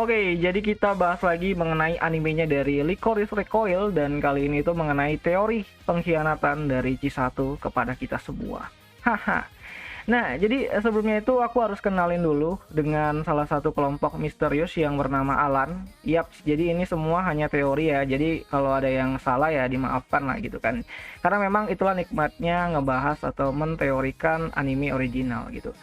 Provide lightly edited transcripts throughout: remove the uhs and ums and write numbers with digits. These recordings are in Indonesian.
Oke, jadi kita bahas lagi mengenai animenya dari Lycoris Recoil dan kali ini itu mengenai teori pengkhianatan dari Chisatu kepada kita semua. Haha. Nah, jadi sebelumnya itu aku harus kenalin dulu dengan salah satu kelompok misterius yang bernama Alan. Yap, jadi ini semua hanya teori ya. Jadi kalau ada yang salah ya dimaafkan lah gitu kan. Karena memang itulah nikmatnya ngebahas atau menteorikan anime original gitu.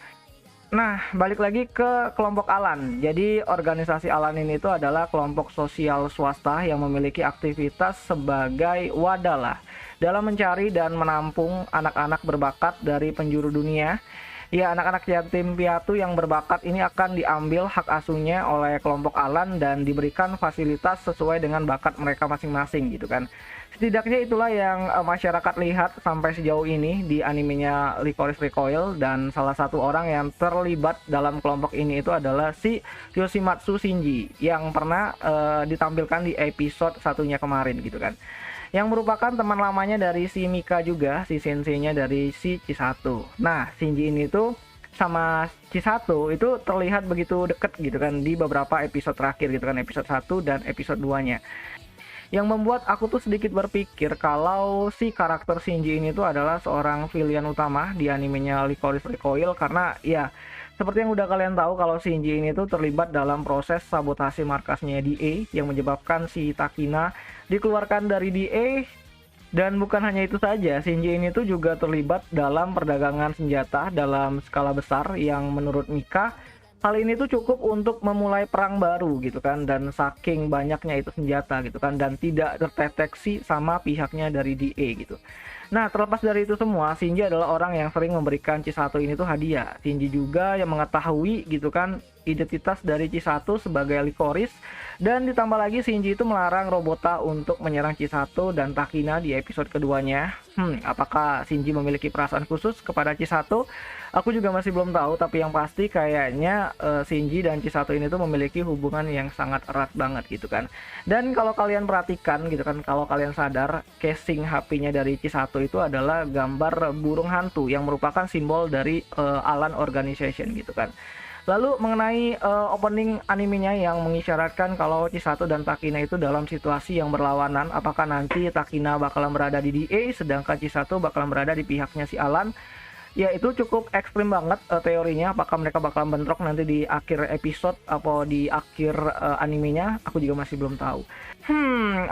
Nah, balik lagi ke kelompok Alan. Jadi, organisasi Alan ini itu adalah kelompok sosial swasta yang memiliki aktivitas sebagai wadah lah dalam mencari dan menampung anak-anak berbakat dari penjuru dunia. Ya, anak-anak yatim piatu yang berbakat ini akan diambil hak asuhnya oleh kelompok Alan dan diberikan fasilitas sesuai dengan bakat mereka masing-masing gitu kan. Setidaknya itulah yang masyarakat lihat sampai sejauh ini di animenya Lycoris Recoil, dan salah satu orang yang terlibat dalam kelompok ini itu adalah si Yoshimatsu Shinji yang pernah ditampilkan di episode satunya kemarin gitu kan. Yang merupakan teman lamanya dari si Mika juga, si senseinya dari si Chisato. Nah, Shinji ini tuh sama Chisato itu terlihat begitu deket gitu kan di beberapa episode terakhir gitu kan, episode 1 dan episode 2-nya. Yang membuat aku tuh sedikit berpikir kalau si karakter Shinji ini tuh adalah seorang villain utama di animenya Lycoris Recoil, karena ya seperti yang udah kalian tahu kalau Shinji ini tuh terlibat dalam proses sabotase markasnya DA yang menyebabkan si Takina dikeluarkan dari DA. Dan bukan hanya itu saja, Shinji ini tuh juga terlibat dalam perdagangan senjata dalam skala besar yang menurut Mika hal ini tuh cukup untuk memulai perang baru gitu kan, dan saking banyaknya itu senjata gitu kan, dan tidak terdeteksi sama pihaknya dari DA gitu. Nah, terlepas dari itu semua, Shinji adalah orang yang sering memberikan Chisato ini tuh hadiah. Shinji juga yang mengetahui gitu kan identitas dari Chisato sebagai Lycoris, dan ditambah lagi Shinji itu melarang Robota untuk menyerang Chisato dan Takina di episode keduanya. Apakah Shinji memiliki perasaan khusus kepada Chisato? Aku juga masih belum tahu, tapi yang pasti kayaknya Shinji dan Chisato ini tuh memiliki hubungan yang sangat erat banget gitu kan. Dan kalau kalian perhatikan gitu kan, kalau kalian sadar, casing HP-nya dari Chisato itu adalah gambar burung hantu yang merupakan simbol dari Alan Organization gitu kan. Lalu mengenai opening animenya yang mengisyaratkan kalau Chisato dan Takina itu dalam situasi yang berlawanan, apakah nanti Takina bakalan berada di DA sedangkan Chisato bakalan berada di pihaknya si Alan? Ya, itu cukup ekstrim banget teorinya. Apakah mereka bakalan bentrok nanti di akhir episode atau di akhir animenya, aku juga masih belum tahu.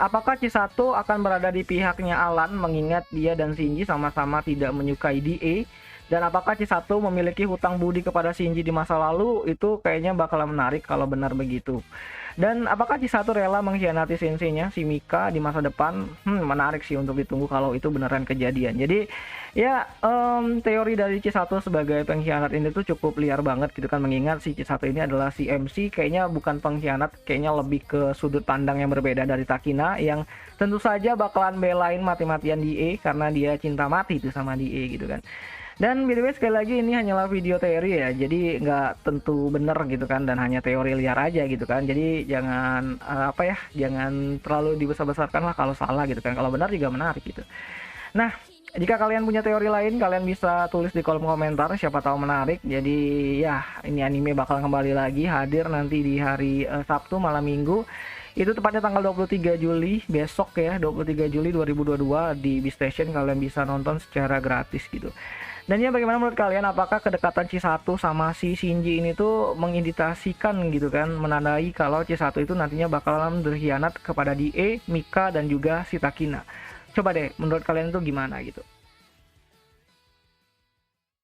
Apakah Chisato akan berada di pihaknya Alan mengingat dia dan Shinji sama-sama tidak menyukai DA? Dan apakah Chisato memiliki hutang budi kepada Shinji di masa lalu? Itu kayaknya bakalan menarik kalau benar begitu. Dan apakah Chisato rela mengkhianati senseinya si Mika di masa depan? Menarik sih untuk ditunggu kalau itu beneran kejadian. Jadi ya, teori dari Chisato sebagai pengkhianat ini tuh cukup liar banget gitu kan, mengingat si Chisato ini adalah si MC, kayaknya bukan pengkhianat, kayaknya lebih ke sudut pandang yang berbeda dari Takina yang tentu saja bakalan belain mati-matian DA karena dia cinta mati tuh sama DA gitu kan. Dan by the way, sekali lagi ini hanyalah video teori ya, jadi nggak tentu bener gitu kan, dan hanya teori liar aja gitu kan. Jadi jangan jangan terlalu dibesar-besarkan lah kalau salah gitu kan, kalau benar juga menarik gitu. Nah, jika kalian punya teori lain, kalian bisa tulis di kolom komentar, siapa tahu menarik. Jadi ya, ini anime bakal kembali lagi hadir nanti di hari Sabtu malam Minggu. Itu tepatnya tanggal 23 Juli, besok ya, 23 Juli 2022 di Beastation kalian bisa nonton secara gratis gitu. Dan ya, bagaimana menurut kalian, apakah kedekatan Chisato sama si Shinji ini tuh mengindikasikan gitu kan, menandai kalau Chisato itu nantinya bakalan berkhianat kepada DA, Mika, dan juga si Takina? Coba deh, menurut kalian itu gimana gitu?